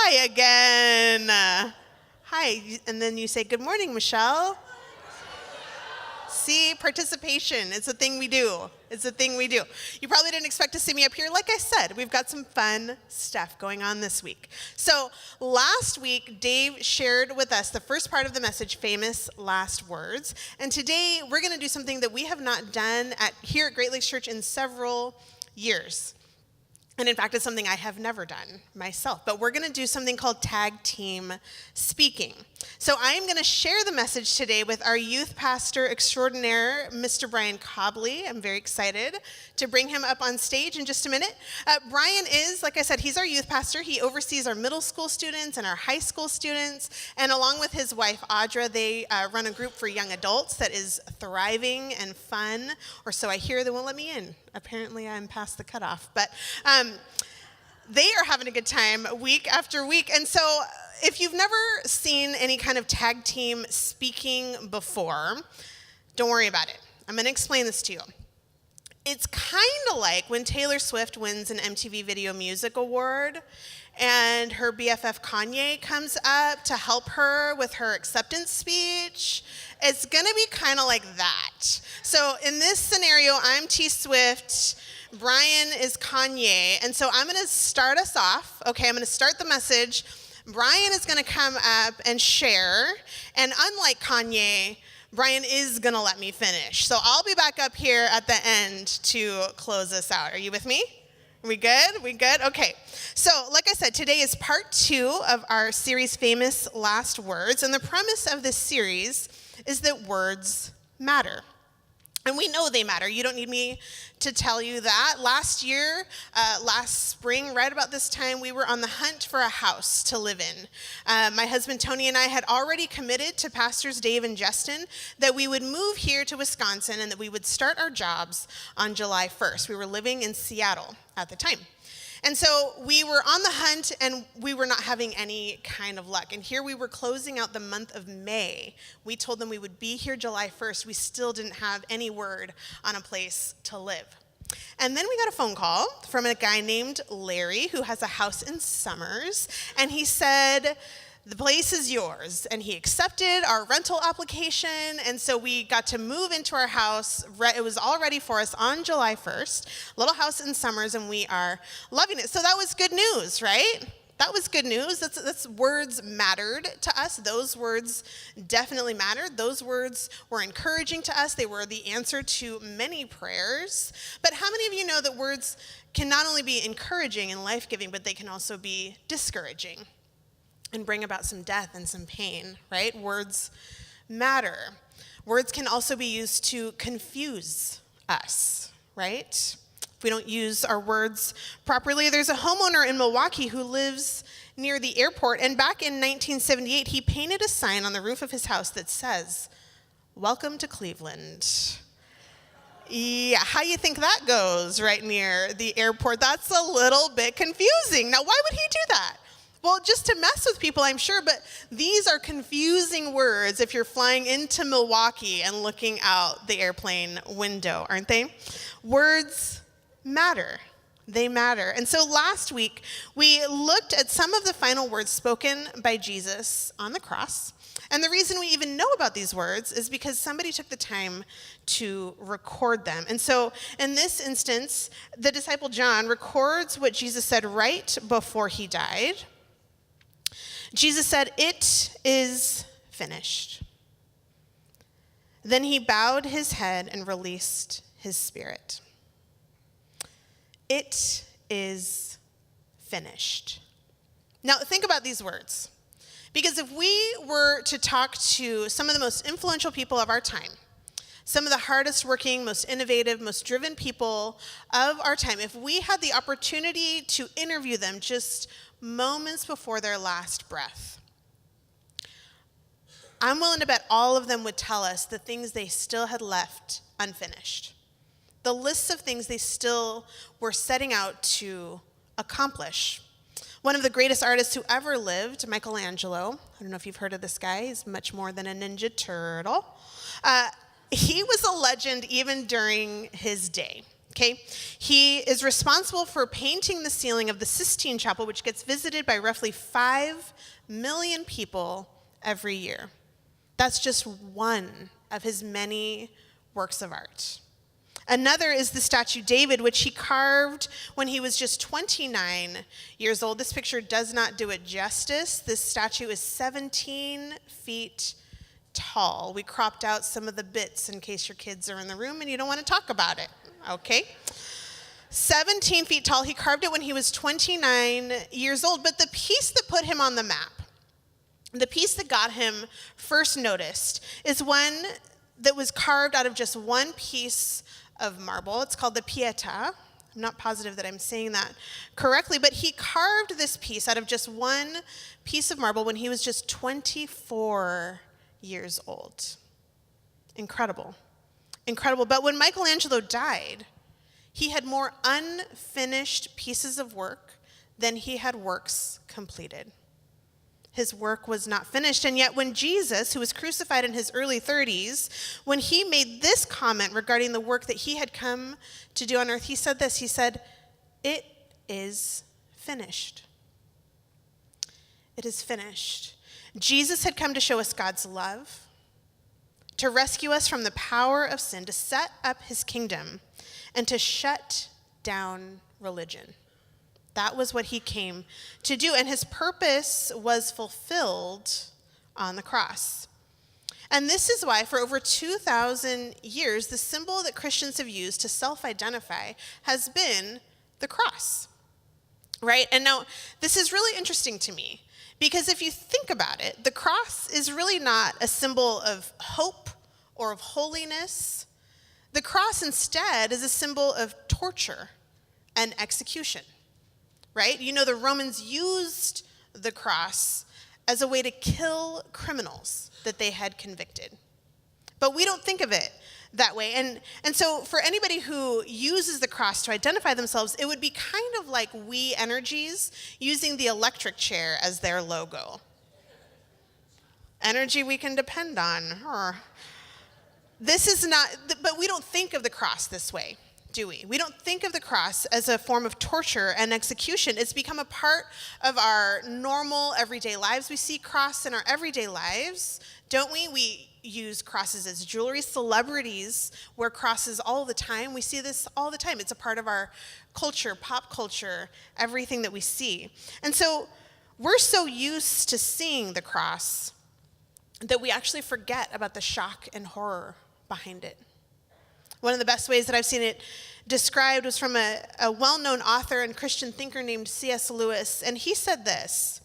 Hi again. Hi, and then you say, good morning, Michelle. See, participation, it's a thing we do. It's a thing we do. You probably didn't expect to see me up here. Like I said, we've got some fun stuff going on this week. So last week, Dave shared with us the first part of the message, Famous Last Words. And today, we're going to do something that we have not done here at Great Lakes Church in several years. And in fact, it's something I have never done myself. But we're going to do something called tag team speaking. So I'm going to share the message today with our youth pastor extraordinaire, Mr. Bryan Cobley. I'm very excited to bring him up on stage in just a minute. Bryan is, like I said, he's our youth pastor. He oversees our middle school students and our high school students. And along with his wife, Audra, they run a group for young adults that is thriving and fun. Or so I hear. They won't let me in. Apparently, I'm past the cutoff. But they are having a good time week after week. And so if you've never seen any kind of tag team speaking before, don't worry about it. I'm going to explain this to you. It's kind of like when Taylor Swift wins an MTV Video Music Award and her BFF Kanye comes up to help her with her acceptance speech. It's going to be kind of like that. So in this scenario, I'm T Swift, Bryan is Kanye, and so I'm going to start us off. Okay, I'm going to start the message. Bryan is going to come up and share, and unlike Kanye, Bryan is going to let me finish. So I'll be back up here at the end to close us out. Are you with me? We good? We good? Okay. So, like I said, today is part 2 of our series, Famous Last Words. And the premise of this series is that words matter. And we know they matter. You don't need me to tell you that. Last year, last spring, right about this time, we were on the hunt for a house to live in. My husband Tony and I had already committed to Pastors Dave and Justin that we would move here to Wisconsin and that we would start our jobs on July 1st. We were living in Seattle at the time. And so we were on the hunt, and we were not having any kind of luck. And here we were closing out the month of May. We told them we would be here July 1st. We still didn't have any word on a place to live. And then we got a phone call from a guy named Larry who has a house in Summers. And he said, the place is yours. And he accepted our rental application. And so we got to move into our house. It was all ready for us on July 1st. Little house in Summers, and we are loving it. So that was good news, right? That was good news. That's words mattered to us. Those words definitely mattered. Those words were encouraging to us. They were the answer to many prayers. But how many of you know that words can not only be encouraging and life-giving, but they can also be discouraging and bring about some death and some pain, right? Words matter. Words can also be used to confuse us, right? If we don't use our words properly. There's a homeowner in Milwaukee who lives near the airport, and back in 1978, he painted a sign on the roof of his house that says, "Welcome to Cleveland." Yeah, how you think that goes right near the airport? That's a little bit confusing. Now, why would he do that? Well, just to mess with people, I'm sure, but these are confusing words if you're flying into Milwaukee and looking out the airplane window, aren't they? Words matter. They matter. And so last week, we looked at some of the final words spoken by Jesus on the cross. And the reason we even know about these words is because somebody took the time to record them. And so in this instance, the disciple John records what Jesus said right before he died. Jesus said, "It is finished." Then he bowed his head and released his spirit. It is finished. Now, think about these words. Because if we were to talk to some of the most influential people of our time, some of the hardest working, most innovative, most driven people of our time, if we had the opportunity to interview them just moments before their last breath, I'm willing to bet all of them would tell us the things they still had left unfinished. The lists of things they still were setting out to accomplish. One of the greatest artists who ever lived, Michelangelo, I don't know if you've heard of this guy, he's much more than a Ninja Turtle. He was a legend even during his day. Okay, he is responsible for painting the ceiling of the Sistine Chapel, which gets visited by roughly 5 million people every year. That's just one of his many works of art. Another is the statue David, which he carved when he was just 29 years old. This picture does not do it justice. This statue is 17 feet tall. We cropped out some of the bits in case your kids are in the room and you don't want to talk about it. Okay. 17 feet tall. He carved it when he was 29 years old. But the piece that put him on the map, the piece that got him first noticed, is one that was carved out of just one piece of marble. It's called the Pietà. I'm not positive that I'm saying that correctly, but he carved this piece out of just one piece of marble when he was just 24 years old. Incredible. Incredible. But when Michelangelo died, he had more unfinished pieces of work than he had works completed. His work was not finished. And yet when Jesus, who was crucified in his early 30s, when he made this comment regarding the work that he had come to do on earth, he said this. He said, "It is finished." It is finished. Jesus had come to show us God's love, to rescue us from the power of sin, to set up his kingdom, and to shut down religion. That was what he came to do, and his purpose was fulfilled on the cross. And this is why, for over 2,000 years, the symbol that Christians have used to self-identify has been the cross, right? And now, this is really interesting to me, because if you think about it, the cross is really not a symbol of hope or of holiness. The cross instead is a symbol of torture and execution. Right? You know, the Romans used the cross as a way to kill criminals that they had convicted. But we don't think of it that way. And so for anybody who uses the cross to identify themselves, it would be kind of like We Energies using the electric chair as their logo. Energy we can depend on. This is not, but we don't think of the cross this way, do we? We don't think of the cross as a form of torture and execution. It's become a part of our normal everyday lives. We see cross in our everyday lives, don't we? We use crosses as jewelry. Celebrities wear crosses all the time. We see this all the time. It's a part of our culture, pop culture, everything that we see. And so we're so used to seeing the cross that we actually forget about the shock and horror behind it. One of the best ways that I've seen it described was from a well-known author and Christian thinker named C.S. Lewis, and he said this: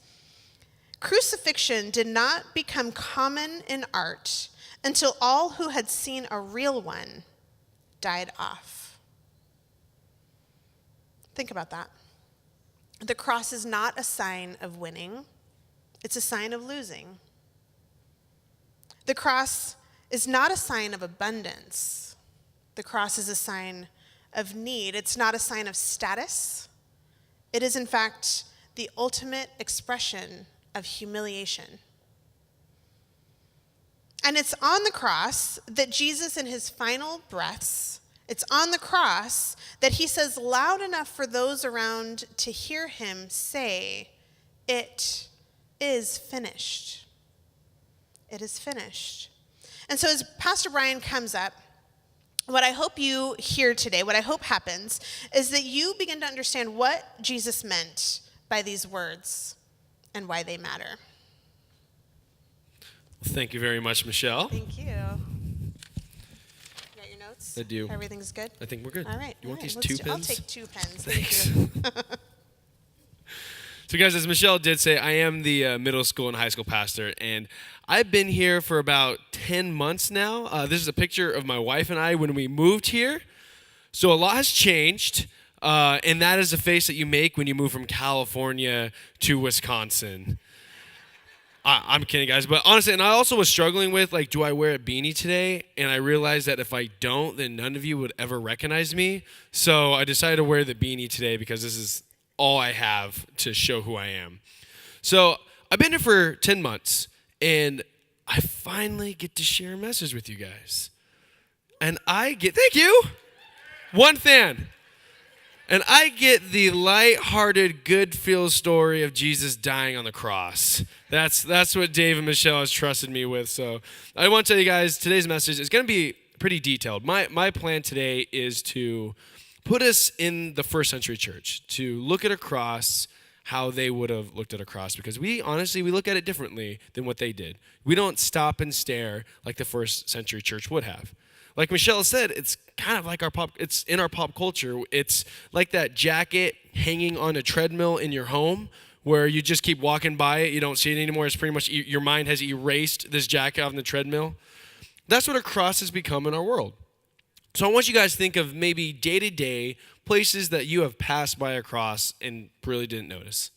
"Crucifixion did not become common in art until all who had seen a real one died off." Think about that. The cross is not a sign of winning, it's a sign of losing. The cross is not a sign of abundance. The cross is a sign of need. It's not a sign of status. It is, in fact, the ultimate expression of humiliation. And it's on the cross that Jesus, in his final breaths, it's on the cross that he says loud enough for those around to hear him say, "It is finished." It is finished. And so as Pastor Bryan comes up, what I hope you hear today, what I hope happens, is that you begin to understand what Jesus meant by these words and why they matter. Well, thank you very much, Michelle. Thank you. You got your notes? I do. Everything's good? I think we're good. All right. You want these let's 2 do- pens? I'll take 2 pens. Thanks. Thank you. So guys, as Michelle did say, I am the middle school and high school pastor, and I've been here for about 10 months now. This is a picture of my wife and I when we moved here. So a lot has changed, and that is the face that you make when you move from California to Wisconsin. I'm kidding, guys, but honestly, and I also was struggling with, like, do I wear a beanie today? And I realized that if I don't, then none of you would ever recognize me. So I decided to wear the beanie today because this is all I have to show who I am. So I've been here for 10 months, and I finally get to share a message with you guys. And thank you. One fan. And I get the lighthearted, good feel story of Jesus dying on the cross. That's what Dave and Michelle has trusted me with. So I want to tell you guys, today's message is going to be pretty detailed. My plan today is to put us in the first century church, to look at a cross, how they would have looked at a cross, because we look at it differently than what they did. We don't stop and stare like the first century church would have. Like Michelle said, it's kind of like it's in our pop culture. It's like that jacket hanging on a treadmill in your home where you just keep walking by it, you don't see it anymore. It's pretty much your mind has erased this jacket off the treadmill. That's what a cross has become in our world. So I want you guys to think of maybe day-to-day places that you have passed by a cross and really didn't notice.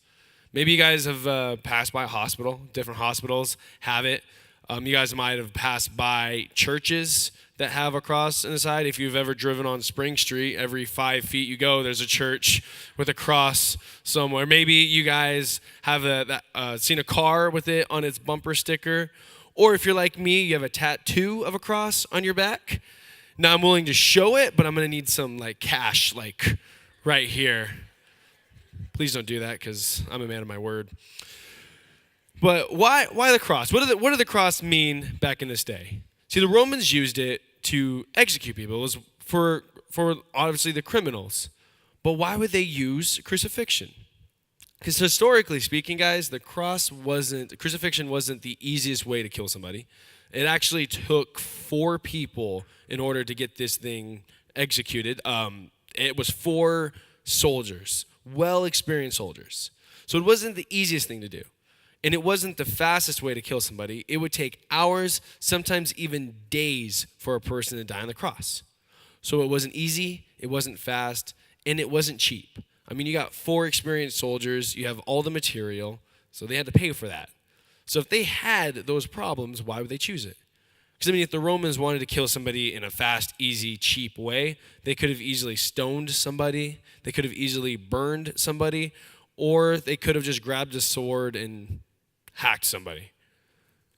Maybe you guys have passed by a hospital. Different hospitals have it. You guys might have passed by churches that have a cross on the side. If you've ever driven on Spring Street, every 5 feet you go, there's a church with a cross somewhere. Maybe you guys have seen a car with it on its bumper sticker. Or if you're like me, you have a tattoo of a cross on your back. Now I'm willing to show it, but I'm going to need some cash right here. Please don't do that because I'm a man of my word. But why the cross? What did the cross mean back in this day? See, the Romans used it to execute people. It was for obviously the criminals. But why would they use crucifixion? Because historically speaking, guys, crucifixion wasn't the easiest way to kill somebody. It actually took 4 people in order to get this thing executed. It was 4 soldiers, well-experienced soldiers. So it wasn't the easiest thing to do. And it wasn't the fastest way to kill somebody. It would take hours, sometimes even days, for a person to die on the cross. So it wasn't easy, it wasn't fast, and it wasn't cheap. I mean, you got 4 experienced soldiers, you have all the material, so they had to pay for that. So if they had those problems, why would they choose it? Because, if the Romans wanted to kill somebody in a fast, easy, cheap way, they could have easily stoned somebody, they could have easily burned somebody, or they could have just grabbed a sword and hacked somebody.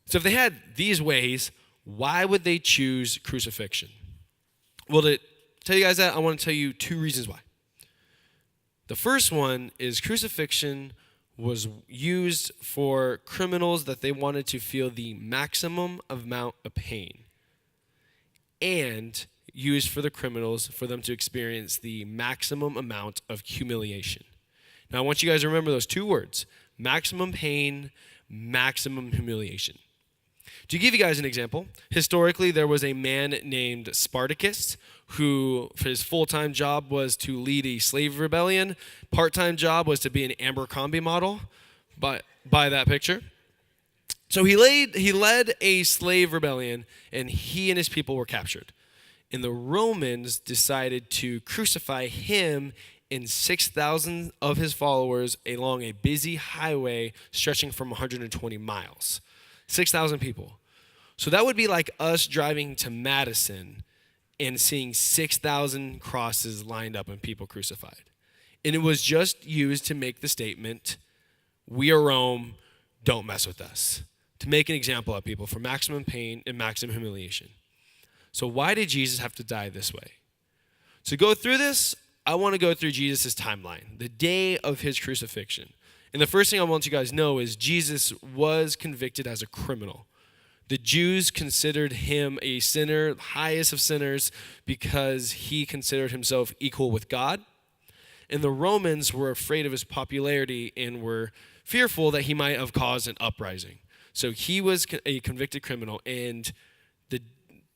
So if they had these ways, why would they choose crucifixion? Well, to tell you guys that, I want to tell you 2 reasons why. The first one is crucifixion was used for criminals that they wanted to feel the maximum amount of pain, and used for the criminals for them to experience the maximum amount of humiliation. Now, I want you guys to remember those 2 words, maximum pain, maximum humiliation. To give you guys an example, historically there was a man named Spartacus who his full-time job was to lead a slave rebellion. Part-time job was to be an Abercrombie model, by that picture. So he led a slave rebellion, and he and his people were captured. And the Romans decided to crucify him and 6,000 of his followers along a busy highway stretching from 120 miles. 6,000 people. So that would be like us driving to Madison and seeing 6,000 crosses lined up and people crucified. And it was just used to make the statement, we are Rome, don't mess with us. To make an example of people for maximum pain and maximum humiliation. So why did Jesus have to die this way? To go through this, I want to go through Jesus' timeline, the day of his crucifixion. And the first thing I want you guys to know is Jesus was convicted as a criminal. The Jews considered him a sinner, highest of sinners, because he considered himself equal with God. And the Romans were afraid of his popularity and were fearful that he might have caused an uprising. So he was a convicted criminal, and the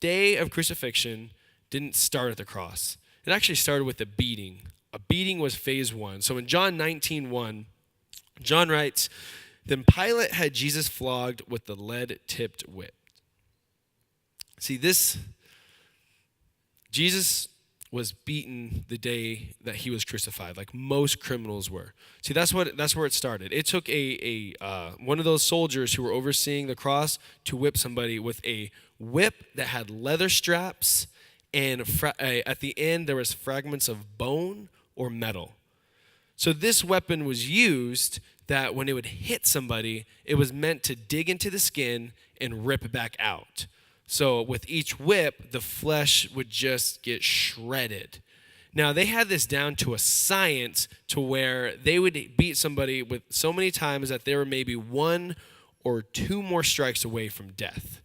day of crucifixion didn't start at the cross. It actually started with a beating. A beating was phase 1. So in John 19:1, John writes, then Pilate had Jesus flogged with the lead-tipped whip. See, Jesus was beaten the day that he was crucified, like most criminals were. See, that's where it started. It took one of those soldiers who were overseeing the cross to whip somebody with a whip that had leather straps, and at the end there was fragments of bone or metal. So this weapon was used that when it would hit somebody, it was meant to dig into the skin and rip it back out. So with each whip, the flesh would just get shredded. Now, they had this down to a science to where they would beat somebody with so many times that they were maybe 1 or 2 more strikes away from death.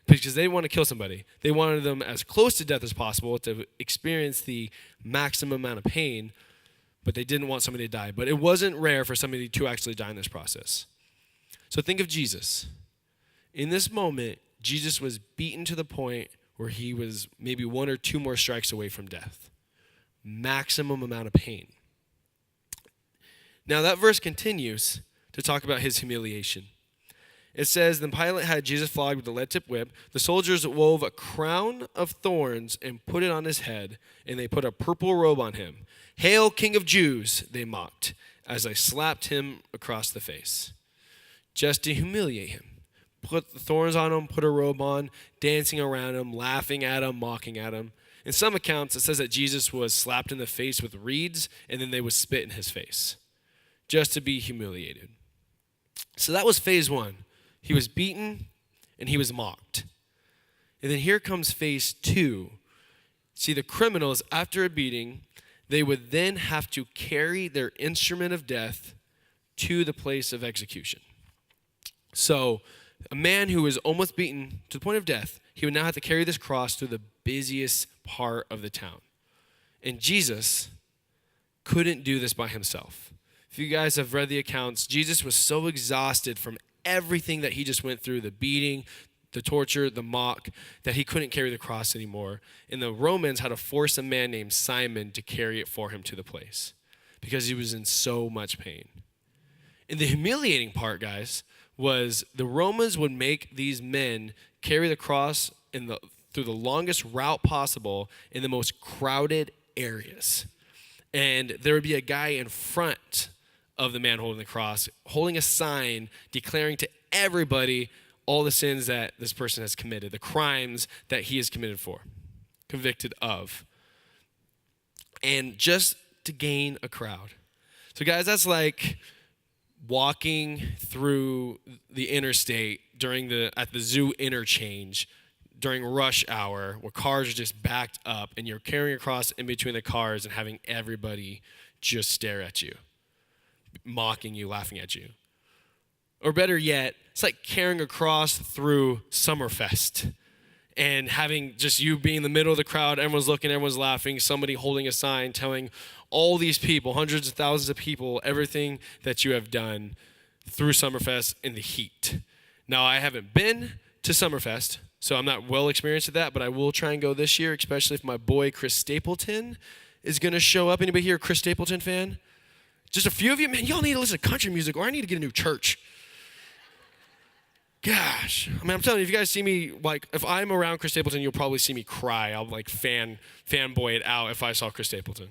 Because they didn't want to kill somebody. They wanted them as close to death as possible to experience the maximum amount of pain, but they didn't want somebody to die. But it wasn't rare for somebody to actually die in this process. So think of Jesus. In this moment, Jesus was beaten to the point where he was maybe 1 or 2 more strikes away from death. Maximum amount of pain. Now that verse continues to talk about his humiliation. It says, then Pilate had Jesus flogged with a lead-tipped whip. The soldiers wove a crown of thorns and put it on his head, and they put a purple robe on him. Hail, King of Jews, they mocked, as they slapped him across the face, just to humiliate him. Put the thorns on him, put a robe on, dancing around him, laughing at him, mocking at him. In some accounts, it says that Jesus was slapped in the face with reeds, and then they would spit in his face, just to be humiliated. So that was phase 1. He was beaten, and he was mocked. And then here comes phase 2. See, the criminals, after a beating, they would then have to carry their instrument of death to the place of execution. So a man who was almost beaten to the point of death, he would now have to carry this cross through the busiest part of the town. And Jesus couldn't do this by himself. If you guys have read the accounts, Jesus was so exhausted from everything that he just went through, the beating, the torture, the mock, that he couldn't carry the cross anymore. And the Romans had to force a man named Simon to carry it for him to the place because he was in so much pain. And the humiliating part, guys, was the Romans would make these men carry the cross through the longest route possible in the most crowded areas. And there would be a guy in front of the man holding the cross, holding a sign declaring to everybody all the sins that this person has committed, the crimes that he is convicted of. And just to gain a crowd. So guys, that's like walking through the interstate at the zoo interchange during rush hour where cars are just backed up and you're carrying a cross in between the cars and having everybody just stare at you, mocking you, laughing at you. Or better yet, it's like carrying a cross through Summerfest and having just you being in the middle of the crowd, everyone's looking, everyone's laughing, somebody holding a sign telling all these people, hundreds of thousands of people, everything that you have done through Summerfest in the heat. Now, I haven't been to Summerfest, so I'm not well experienced at that, but I will try and go this year, especially if my boy Chris Stapleton is going to show up. Anybody here a Chris Stapleton fan? Just a few of you? Man, y'all need to listen to country music, or I need to get a new church. Gosh. I mean, I'm telling you, if you guys see me, like, if I'm around Chris Stapleton, you'll probably see me cry. I'll, like, fanboy it out if I saw Chris Stapleton.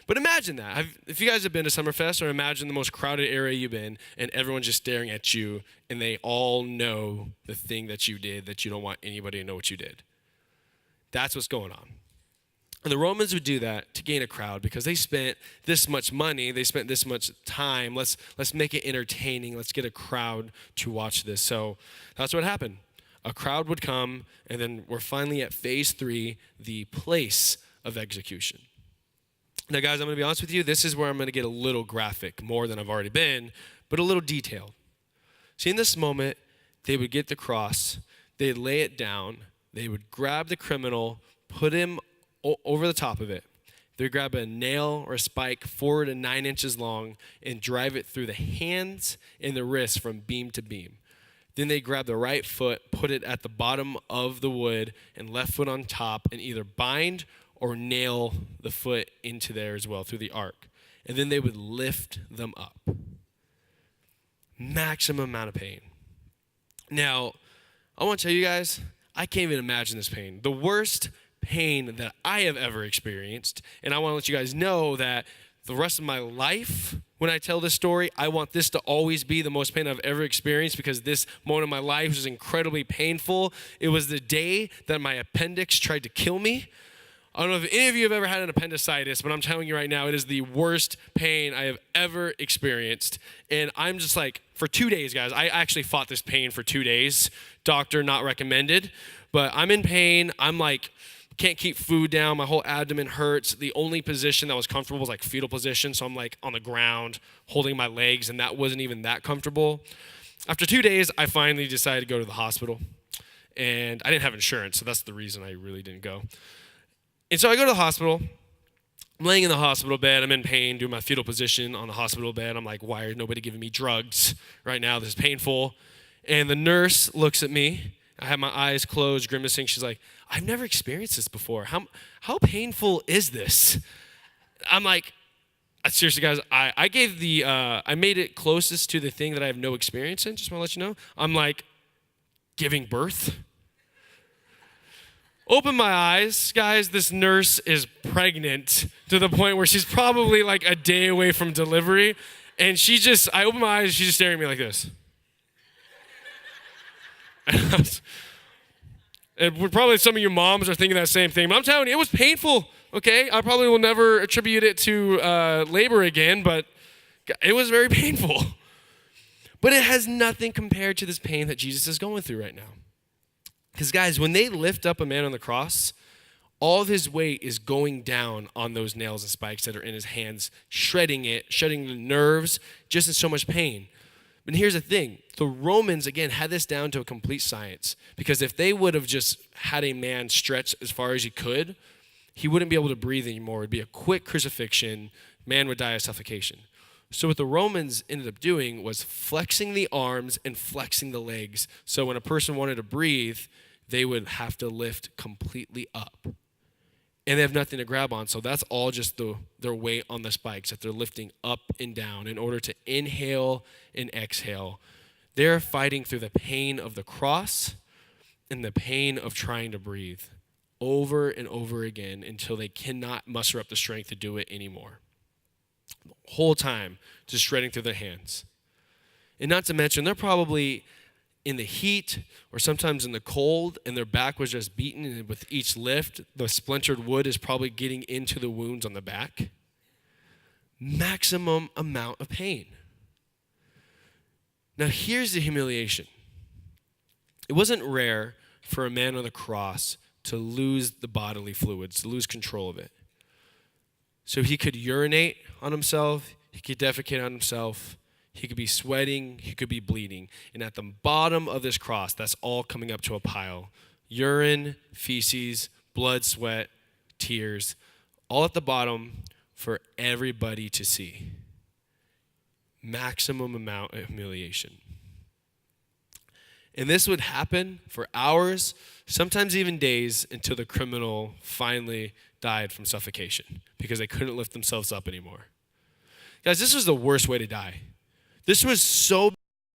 But imagine that. If you guys have been to Summerfest, or imagine the most crowded area you've been, and everyone's just staring at you, and they all know the thing that you did that you don't want anybody to know what you did. That's what's going on. And the Romans would do that to gain a crowd because they spent this much money, they spent this much time. Let's make it entertaining. Let's get a crowd to watch this. So that's what happened. A crowd would come, and then we're finally at phase 3, the place of execution. Now, guys, I'm going to be honest with you. This is where I'm going to get a little graphic, more than I've already been, but a little detailed. See, in this moment, they would get the cross, they'd lay it down, they would grab the criminal, put him over the top of it. They'd grab a nail or a spike 4 to 9 inches long and drive it through the hands and the wrists from beam to beam. Then they grab the right foot, put it at the bottom of the wood, and left foot on top, and either bind or nail the foot into there as well through the arc. And then they would lift them up. Maximum amount of pain. Now, I want to tell you guys, I can't even imagine this pain. The worst pain that I have ever experienced, and I want to let you guys know that the rest of my life, when I tell this story, I want this to always be the most pain I've ever experienced because this moment of my life was incredibly painful. It was the day that my appendix tried to kill me. I don't know if any of you have ever had an appendicitis, but I'm telling you right now, it is the worst pain I have ever experienced. And I'm just like, for 2 days, guys, I actually fought this pain for 2 days. Doctor not recommended, but I'm in pain. I'm like Can't keep food down. My whole abdomen hurts. The only position that was comfortable was like fetal position. So I'm like on the ground holding my legs, and that wasn't even that comfortable. After 2 days, I finally decided to go to the hospital. And I didn't have insurance, so that's the reason I really didn't go. And so I go to the hospital. I'm laying in the hospital bed. I'm in pain, doing my fetal position on the hospital bed. I'm like, why is nobody giving me drugs right now? This is painful. And the nurse looks at me. I have my eyes closed, grimacing. She's like, I've never experienced this before. How painful is this? I'm like, seriously, guys, I gave I made it closest to the thing that I have no experience in. Just want to let you know. I'm like, giving birth. Open my eyes, guys. This nurse is pregnant to the point where she's probably like a day away from delivery. And I open my eyes, she's just staring at me like this. And probably some of you moms are thinking that same thing. But I'm telling you, it was painful, okay? I probably will never attribute it to labor again, but it was very painful. But it has nothing compared to this pain that Jesus is going through right now. Because, guys, when they lift up a man on the cross, all of his weight is going down on those nails and spikes that are in his hands, shredding the nerves, just in so much pain. But here's the thing. The Romans, again, had this down to a complete science. Because if they would have just had a man stretch as far as he could, he wouldn't be able to breathe anymore. It would be a quick crucifixion. Man would die of suffocation. So what the Romans ended up doing was flexing the arms and flexing the legs. So when a person wanted to breathe, they would have to lift completely up. And they have nothing to grab on. So that's all just their weight on the spikes that they're lifting up and down in order to inhale and exhale. They're fighting through the pain of the cross and the pain of trying to breathe over and over again until they cannot muster up the strength to do it anymore. The whole time, just shredding through their hands. And not to mention, they're probably in the heat or sometimes in the cold, and their back was just beaten, and with each lift, the splintered wood is probably getting into the wounds on the back. Maximum amount of pain. Now here's the humiliation. It wasn't rare for a man on the cross to lose the bodily fluids, to lose control of it. So he could urinate on himself, he could defecate on himself, he could be sweating, he could be bleeding. And at the bottom of this cross, that's all coming up to a pile. Urine, feces, blood, sweat, tears, all at the bottom for everybody to see. Maximum amount of humiliation. And this would happen for hours, sometimes even days, until the criminal finally died from suffocation because they couldn't lift themselves up anymore. Guys, this was the worst way to die. This was so